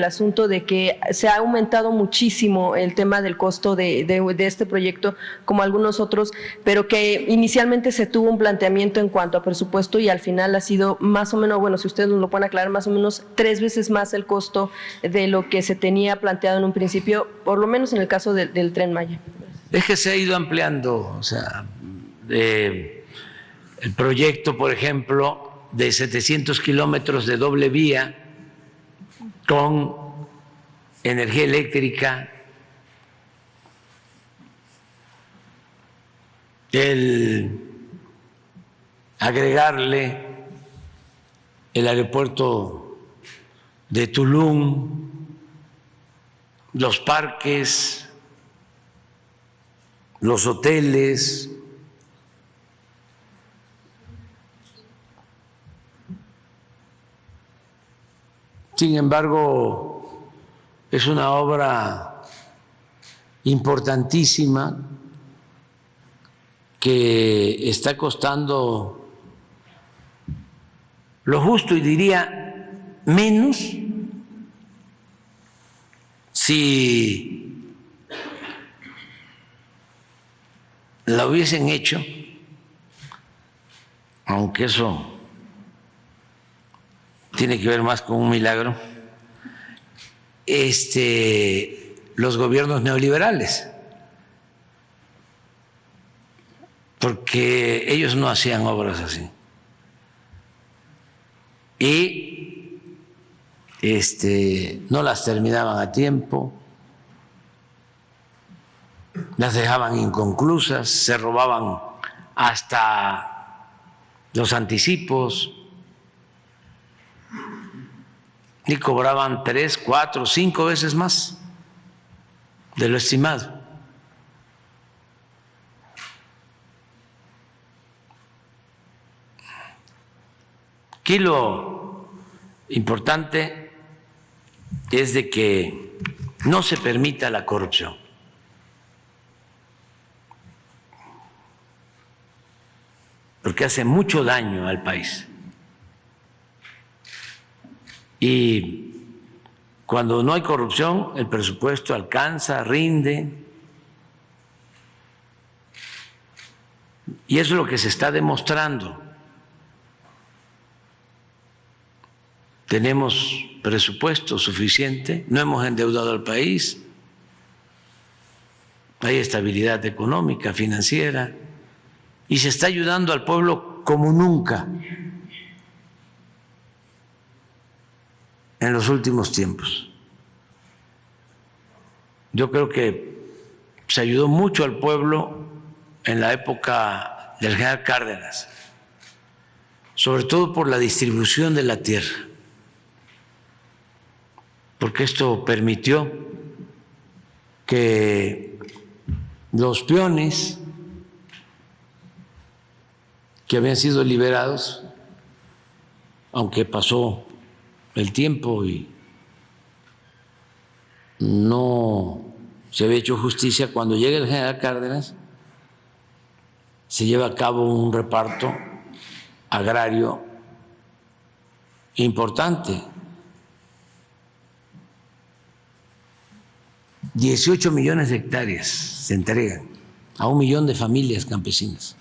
el asunto de que se ha aumentado muchísimo el tema del costo de este proyecto, como algunos otros, pero que inicialmente se tuvo un planteamiento en cuanto a presupuesto y al final ha sido más o menos, bueno, si ustedes nos lo pueden aclarar, más o menos 3 veces más el costo de lo que se tenía planteado en un principio, por lo menos en el caso del Tren Maya. Es que se ha ido ampliando, o sea, el proyecto, por ejemplo, de 700 kilómetros de doble vía con energía eléctrica, el agregarle el aeropuerto de Tulum, los parques, los hoteles, sin embargo, es una obra importantísima que está costando lo justo y diría menos si la hubiesen hecho, aunque eso tiene que ver más con un milagro, los gobiernos neoliberales, porque ellos no hacían obras así. Y no las terminaban a tiempo, las dejaban inconclusas, se robaban hasta los anticipos y cobraban 3, 4, 5 veces más de lo estimado. Aquí lo importante es de que no se permita la corrupción. Porque hace mucho daño al país. Y cuando no hay corrupción, el presupuesto alcanza, rinde. Y eso es lo que se está demostrando. Tenemos presupuesto suficiente, no hemos endeudado al país, hay estabilidad económica, financiera, y se está ayudando al pueblo como nunca en los últimos tiempos. Yo creo que se ayudó mucho al pueblo en la época del general Cárdenas, sobre todo por la distribución de la tierra, porque esto permitió que los peones que habían sido liberados, aunque pasó el tiempo y no se había hecho justicia, cuando llega el general Cárdenas se lleva a cabo un reparto agrario importante. 18 millones de hectáreas se entregan a 1 millón de familias campesinas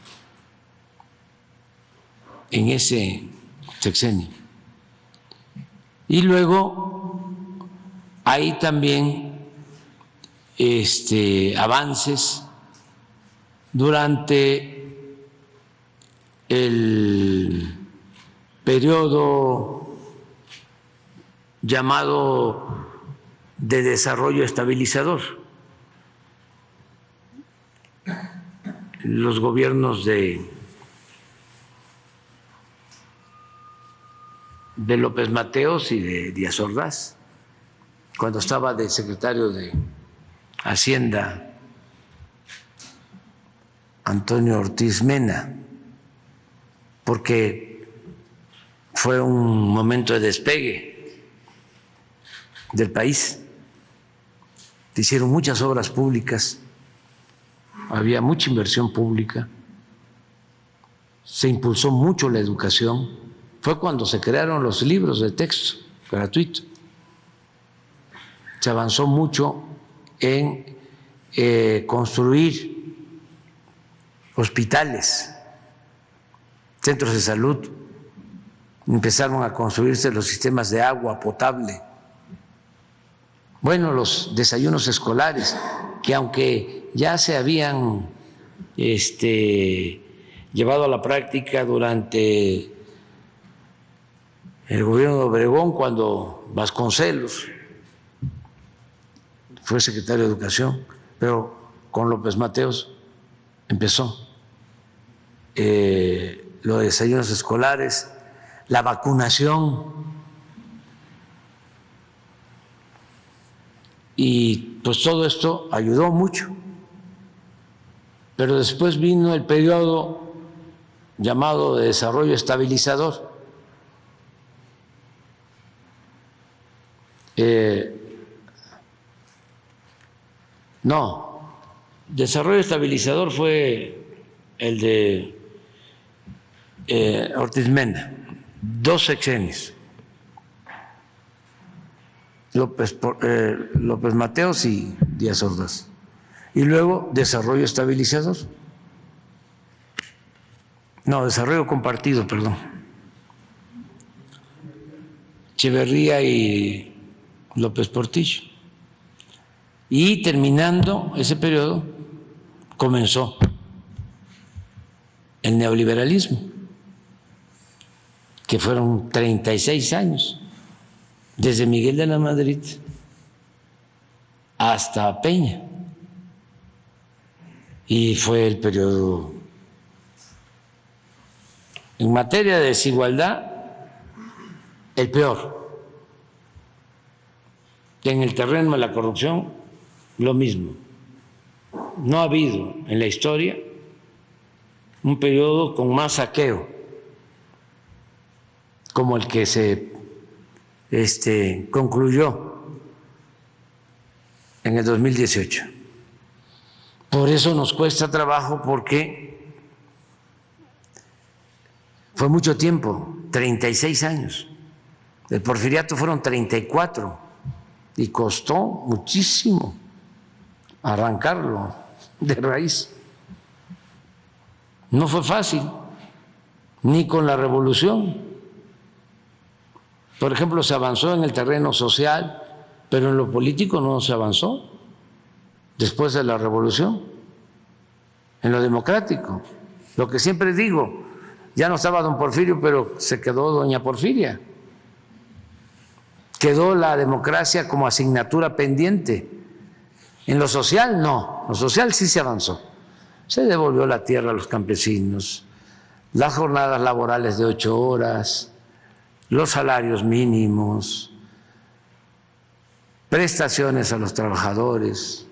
en ese sexenio. Y luego hay también avances durante el periodo llamado de desarrollo estabilizador. Los gobiernos de López Mateos y de Díaz Ordaz, cuando estaba de secretario de Hacienda Antonio Ortiz Mena, porque fue un momento de despegue del país. Se hicieron muchas obras públicas, había mucha inversión pública, se impulsó mucho la educación. Fue cuando se crearon los libros de texto gratuitos. se avanzó mucho en construir hospitales, centros de salud, empezaron a construirse los sistemas de agua potable, bueno, los desayunos escolares, que aunque ya se habían llevado a la práctica durante el gobierno de Obregón, cuando Vasconcelos fue secretario de Educación, pero con López Mateos empezó los desayunos escolares, la vacunación, y pues todo esto ayudó mucho. Pero después vino el periodo llamado de desarrollo estabilizador. No, desarrollo estabilizador fue el de Ortiz Mena, 2 sexenios, López Mateos y Díaz Ordaz. Y luego desarrollo estabilizador. No, desarrollo compartido, perdón. Echeverría y López Portillo. Y terminando ese periodo, comenzó el neoliberalismo, que fueron 36 años, desde Miguel de la Madrid hasta Peña. Y fue el periodo, en materia de desigualdad, el peor. En el terreno de la corrupción, lo mismo. No ha habido en la historia un periodo con más saqueo como el que se concluyó en el 2018. Por eso nos cuesta trabajo, porque fue mucho tiempo, 36 años. El porfiriato fueron 34 y costó muchísimo arrancarlo de raíz. No fue fácil, ni con la revolución. Por ejemplo, se avanzó en el terreno social, pero en lo político no se avanzó después de la revolución, en lo democrático. Lo que siempre digo, ya no estaba don Porfirio, pero se quedó doña Porfiria. Quedó la democracia como asignatura pendiente. En lo social no, en lo social sí se avanzó. Se devolvió la tierra a los campesinos, las jornadas laborales de 8 horas, los salarios mínimos, prestaciones a los trabajadores,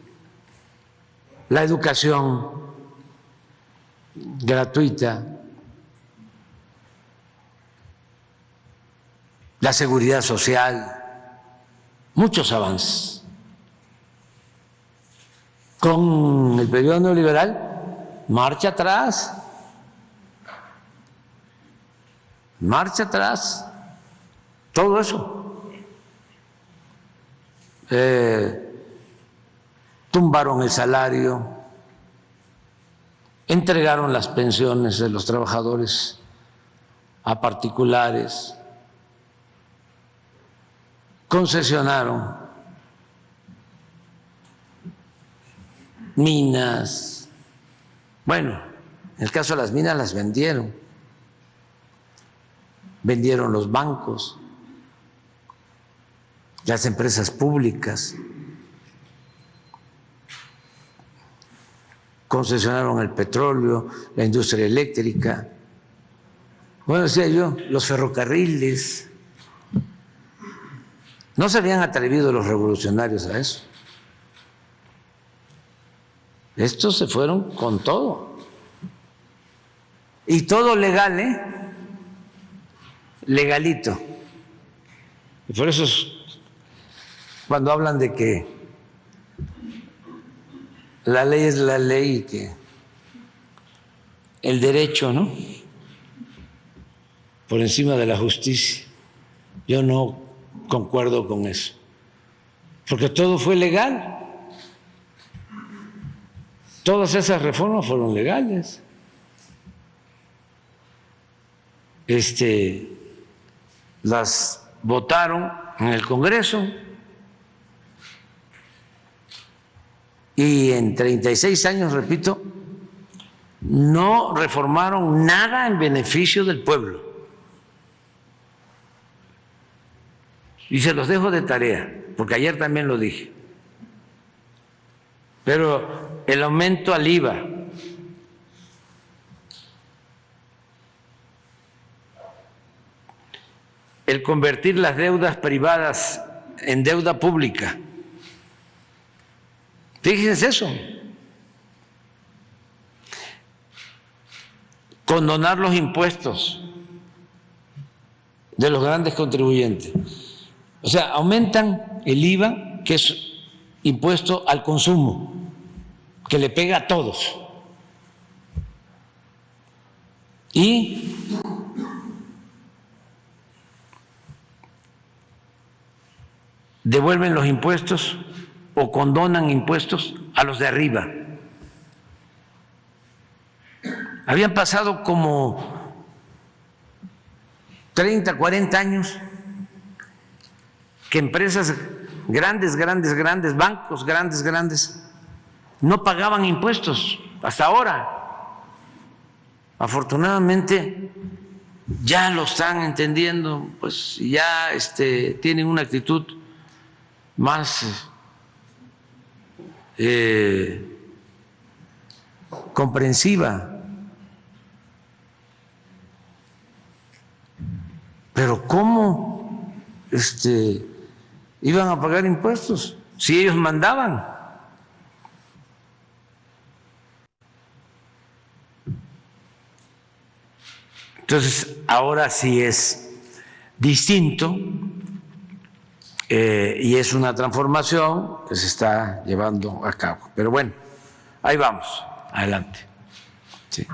la educación gratuita, la seguridad social, muchos avances. Con el periodo neoliberal, marcha atrás, todo eso. Tumbaron el salario, entregaron las pensiones de los trabajadores a particulares, concesionaron minas. Bueno, en el caso de las minas las vendieron los bancos, las empresas públicas, concesionaron el petróleo, la industria eléctrica. Bueno, decía yo, los ferrocarriles. No se habían atrevido los revolucionarios a eso. Estos se fueron con todo. Y todo legal, legalito. Y por eso cuando hablan de que la ley es la ley y que el derecho, ¿no?, por encima de la justicia, yo no concuerdo con eso. porque todo fue legal. Todas esas reformas fueron legales. Las votaron en el Congreso y en 36 años, repito, no reformaron nada en beneficio del pueblo. Y se los dejo de tarea, porque ayer también lo dije. Pero el aumento al IVA, el convertir las deudas privadas en deuda pública, fíjense eso, condonar los impuestos de los grandes contribuyentes. O sea, aumentan el IVA, que es impuesto al consumo, que le pega a todos. Y devuelven los impuestos o condonan impuestos a los de arriba. Habían pasado como 30, 40 años que empresas grandes, bancos grandes, no pagaban impuestos hasta ahora. Afortunadamente ya lo están entendiendo, pues ya tienen una actitud más comprensiva. Pero ¿cómo iban a pagar impuestos si ellos mandaban? Entonces, ahora sí es distinto y es una transformación que se está llevando a cabo. Pero bueno, ahí vamos, adelante. Sí.